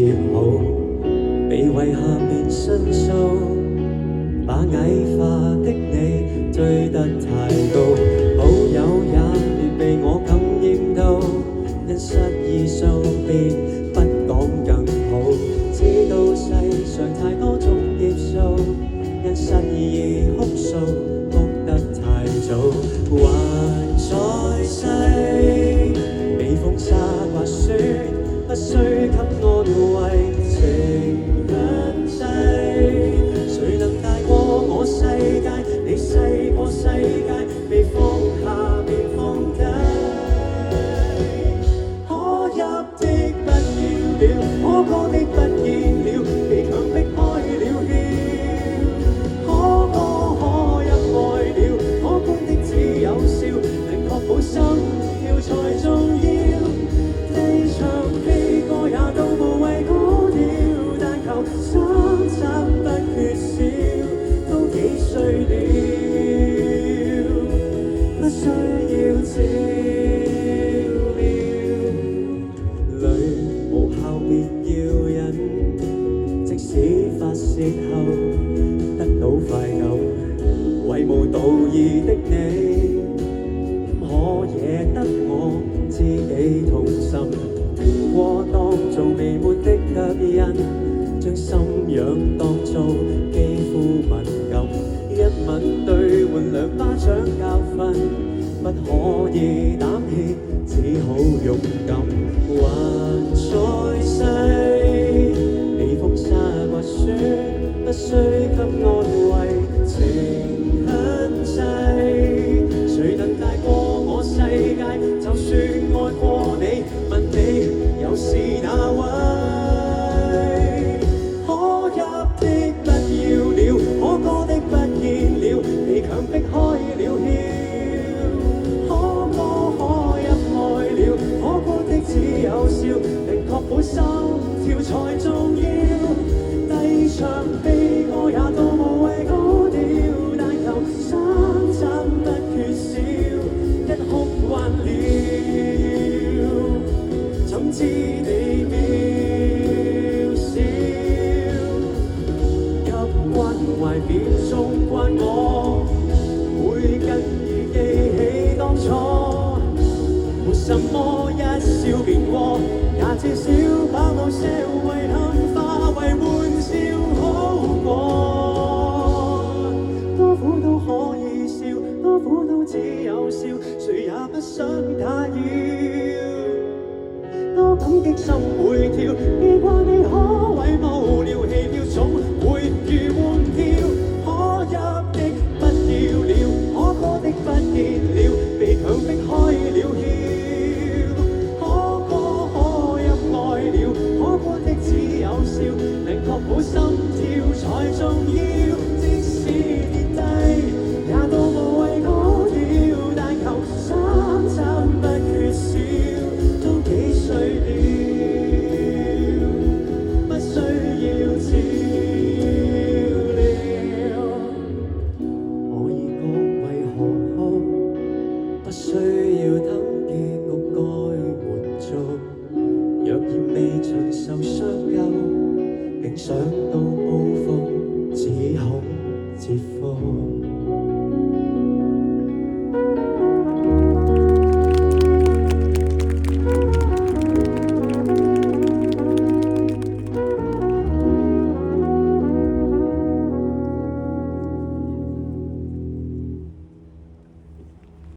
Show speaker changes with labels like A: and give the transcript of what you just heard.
A: 接好，被遺下面申訴，把矮化的你追得太高，好友也別被我感應到，因失意數便不講更好，知道世上太多種劫數，因失意而哭訴，哭得太早，還在世，被風沙刮雪，不需給安慰，情很細，誰能大過我世界？你細過世界，被放下便放低，可入的不要了，可歌的不見了，被強迫開了竅，可歌可泣愛了，可觀的只有笑，能確保心跳才重要。地上飛過也都無謂高調，但求三餐不缺少，都幾歲了，不需要照料。淚無效便要忍，即使發泄後得到快感，為無道義的你，唔可惹得我知己痛心，過當做微末的腳印，將心癢當做肌膚敏感，一吻對換兩巴掌教訓，不可以膽怯，只好勇敢，還在世，被風沙刮雪，不需給安慰，情很細，誰能大過我世界？就算愛過你，問你又是哪位？可入的不要了，可歌的不見了，被強迫開了竅，可歌可泣愛了，可觀的只有笑，能確保心跳才重要。低唱悲歌也都無謂高調，但求三餐不缺少，一哭慣了，怎知你渺小，入關懷便縱慣我，每根已記起當初，沒什麼一笑便過，也至少把某些遺憾化為玩笑好過。多苦都可以笑，多苦都只有笑，誰也不想打擾。多感激心會跳，記掛你可謂無聊，戲票總會如換票，可入的不要了，可歌的不見了，被強迫開了竅，可歌可泣愛了，可觀的只有笑，能確保心跳才重要。即使跌低，也都無謂高調，但求三餐不缺少，都幾歲了，不需要照料。可以講為何好，不需要等結局該滿足。若然未曾受傷夠，竟想到